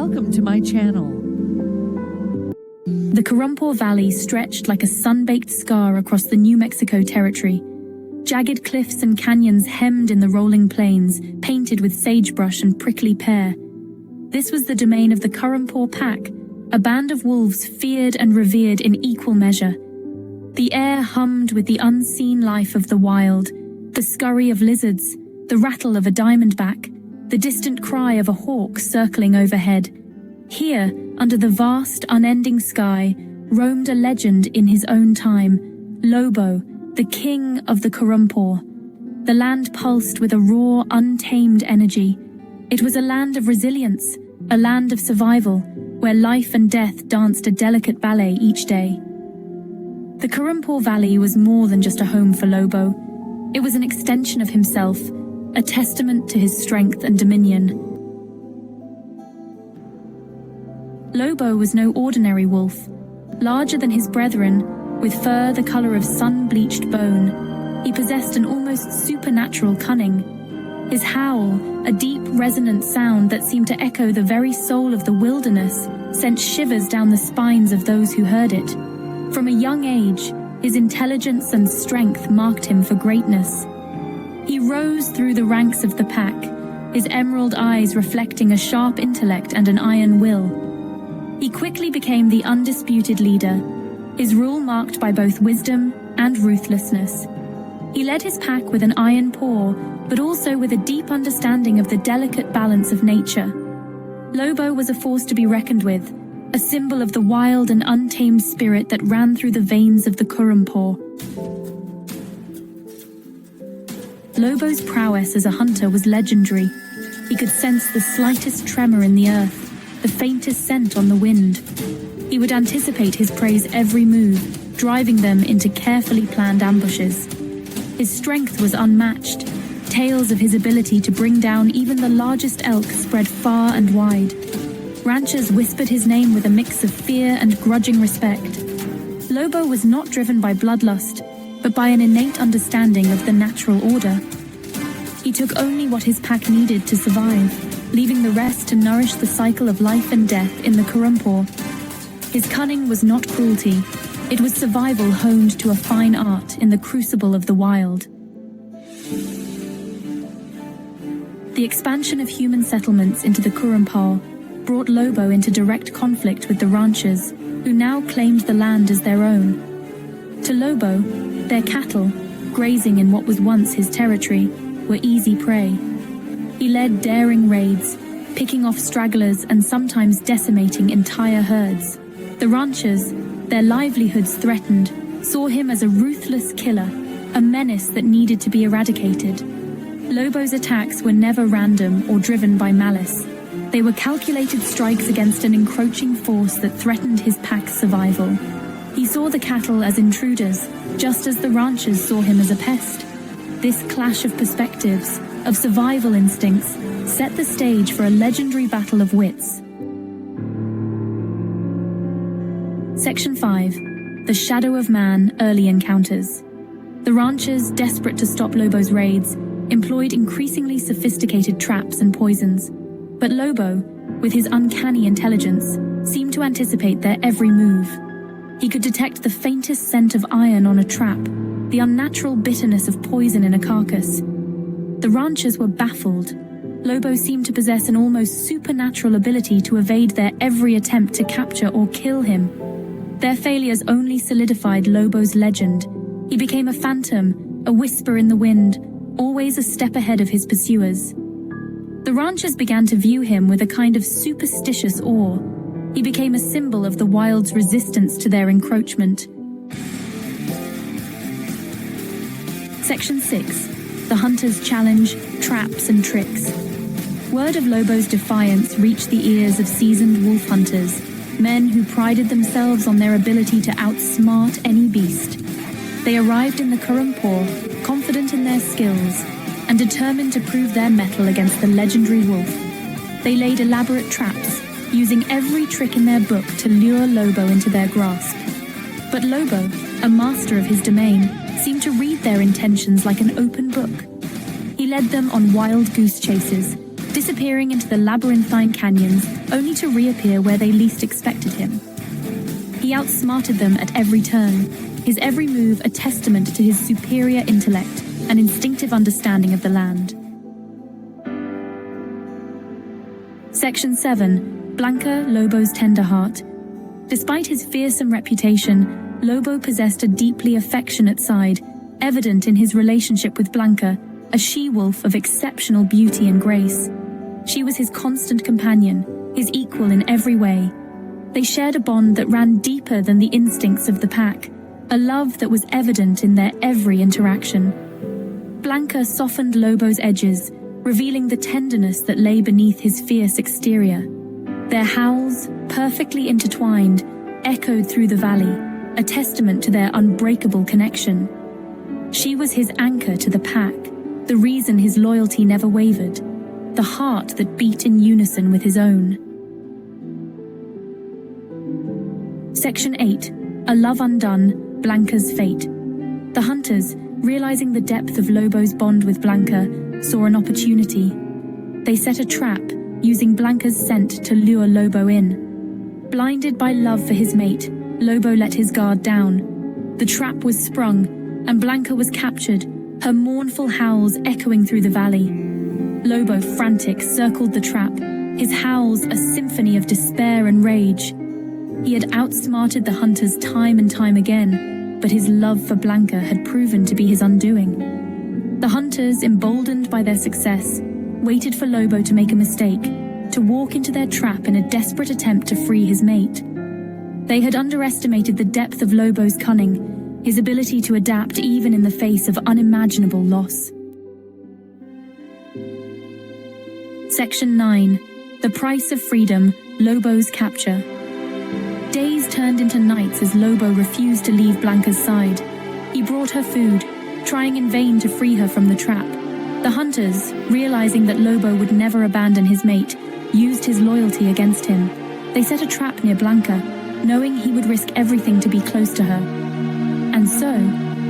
Welcome to my channel. The Currumpore Valley stretched like a sun-baked scar across the New Mexico territory. Jagged cliffs and canyons hemmed in the rolling plains, painted with sagebrush and prickly pear. This was the domain of the Currumpore Pack, a band of wolves feared and revered in equal measure. The air hummed with the unseen life of the wild, the scurry of lizards, the rattle of a diamondback, the distant cry of a hawk circling overhead. Here, under the vast, unending sky, roamed a legend in his own time, Lobo, the king of the Currumpore. The land pulsed with a raw, untamed energy. It was a land of resilience, a land of survival, where life and death danced a delicate ballet each day. The Currumpore Valley was more than just a home for Lobo. It was an extension of himself, a testament to his strength and dominion. Lobo was no ordinary wolf. Larger than his brethren, with fur the color of sun-bleached bone, he possessed an almost supernatural cunning. His howl, a deep, resonant sound that seemed to echo the very soul of the wilderness, sent shivers down the spines of those who heard it. From a young age, his intelligence and strength marked him for greatness. He rose through the ranks of the pack, his emerald eyes reflecting a sharp intellect and an iron will. He quickly became the undisputed leader, his rule marked by both wisdom and ruthlessness. He led his pack with an iron paw, but also with a deep understanding of the delicate balance of nature. Lobo was a force to be reckoned with, a symbol of the wild and untamed spirit that ran through the veins of the Currumpore. Lobo's prowess as a hunter was legendary. He could sense the slightest tremor in the earth, the faintest scent on the wind. He would anticipate his prey's every move, driving them into carefully planned ambushes. His strength was unmatched. Tales of his ability to bring down even the largest elk spread far and wide. Ranchers whispered his name with a mix of fear and grudging respect. Lobo was not driven by bloodlust, but by an innate understanding of the natural order. He took only what his pack needed to survive, leaving the rest to nourish the cycle of life and death in the Currumpore. His cunning was not cruelty. It was survival honed to a fine art in the crucible of the wild. The expansion of human settlements into the Currumpore brought Lobo into direct conflict with the ranchers, who now claimed the land as their own. To Lobo, their cattle, grazing in what was once his territory, were easy prey. He led daring raids, picking off stragglers and sometimes decimating entire herds. The ranchers, their livelihoods threatened, saw him as a ruthless killer, a menace that needed to be eradicated. Lobo's attacks were never random or driven by malice. They were calculated strikes against an encroaching force that threatened his pack's survival. He saw the cattle as intruders, just as the ranchers saw him as a pest. This clash of perspectives, of survival instincts, set the stage for a legendary battle of wits. Section 5. The Shadow of Man Early Encounters. The ranchers, desperate to stop Lobo's raids, employed increasingly sophisticated traps and poisons. But Lobo, with his uncanny intelligence, seemed to anticipate their every move. He could detect the faintest scent of iron on a trap, the unnatural bitterness of poison in a carcass. The ranchers were baffled. Lobo seemed to possess an almost supernatural ability to evade their every attempt to capture or kill him. Their failures only solidified Lobo's legend. He became a phantom, a whisper in the wind, always a step ahead of his pursuers. The ranchers began to view him with a kind of superstitious awe. He became a symbol of the wild's resistance to their encroachment. Section 6. The Hunter's Challenge, Traps and Tricks. Word of Lobo's defiance reached the ears of seasoned wolf hunters, men who prided themselves on their ability to outsmart any beast. They arrived in the Currumpore, confident in their skills, and determined to prove their mettle against the legendary wolf. They laid elaborate traps, using every trick in their book to lure Lobo into their grasp. But Lobo, a master of his domain, seemed to read their intentions like an open book. He led them on wild goose chases, disappearing into the labyrinthine canyons only to reappear where they least expected him. He outsmarted them at every turn, his every move a testament to his superior intellect and instinctive understanding of the land. Section 7. Blanca, Lobo's tender heart. Despite his fearsome reputation, Lobo possessed a deeply affectionate side, evident in his relationship with Blanca, a she-wolf of exceptional beauty and grace. She was his constant companion, his equal in every way. They shared a bond that ran deeper than the instincts of the pack, a love that was evident in their every interaction. Blanca softened Lobo's edges, revealing the tenderness that lay beneath his fierce exterior. Their howls, perfectly intertwined, echoed through the valley, a testament to their unbreakable connection. She was his anchor to the pack, the reason his loyalty never wavered, the heart that beat in unison with his own. Section 8. A Love Undone, Blanca's Fate. The hunters, realizing the depth of Lobo's bond with Blanca, saw an opportunity. They set a trap, using Blanca's scent to lure Lobo in. Blinded by love for his mate, Lobo let his guard down. The trap was sprung, and Blanca was captured, her mournful howls echoing through the valley. Lobo, frantic, circled the trap, his howls a symphony of despair and rage. He had outsmarted the hunters time and time again, but his love for Blanca had proven to be his undoing. The hunters, emboldened by their success, waited for Lobo to make a mistake, to walk into their trap in a desperate attempt to free his mate. They had underestimated the depth of Lobo's cunning, his ability to adapt even in the face of unimaginable loss. Section 9. The Price of Freedom, Lobo's Capture. Days turned into nights as Lobo refused to leave Blanca's side. He brought her food, trying in vain to free her from the trap. The hunters, realizing that Lobo would never abandon his mate, used his loyalty against him. They set a trap near Blanca, knowing he would risk everything to be close to her. And so,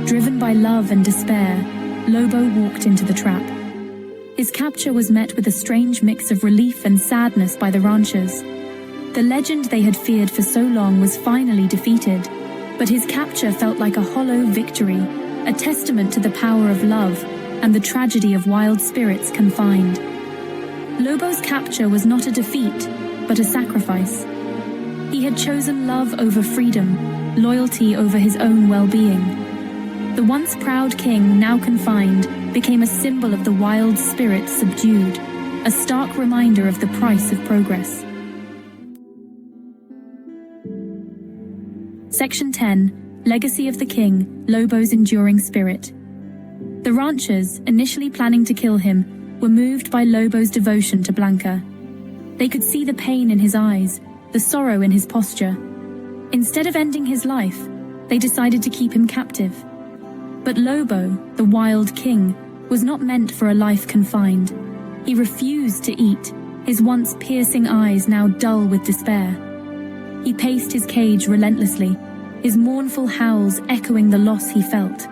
driven by love and despair, Lobo walked into the trap. His capture was met with a strange mix of relief and sadness by the ranchers. The legend they had feared for so long was finally defeated, but his capture felt like a hollow victory, a testament to the power of love and the tragedy of wild spirits confined. Lobo's capture was not a defeat, but a sacrifice. He had chosen love over freedom, loyalty over his own well-being. The once proud king, now confined, became a symbol of the wild spirit subdued, a stark reminder of the price of progress. Section 10. Legacy of the King, Lobo's Enduring Spirit. The ranchers, initially planning to kill him, were moved by Lobo's devotion to Blanca. They could see the pain in his eyes, the sorrow in his posture. Instead of ending his life, they decided to keep him captive. But Lobo, the wild king, was not meant for a life confined. He refused to eat, his once piercing eyes now dull with despair. He paced his cage relentlessly, his mournful howls echoing the loss he felt.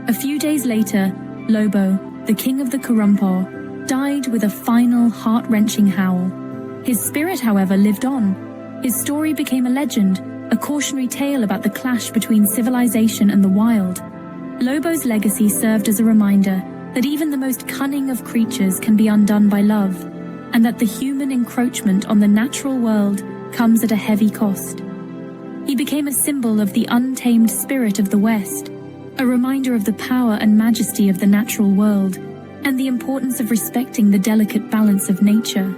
A few days later, Lobo, the king of the Currumpaw, died with a final heart-wrenching howl. His spirit, however, lived on. His story became a legend, a cautionary tale about the clash between civilization and the wild. Lobo's legacy served as a reminder that even the most cunning of creatures can be undone by love, and that the human encroachment on the natural world comes at a heavy cost. He became a symbol of the untamed spirit of the West, a reminder of the power and majesty of the natural world, and the importance of respecting the delicate balance of nature.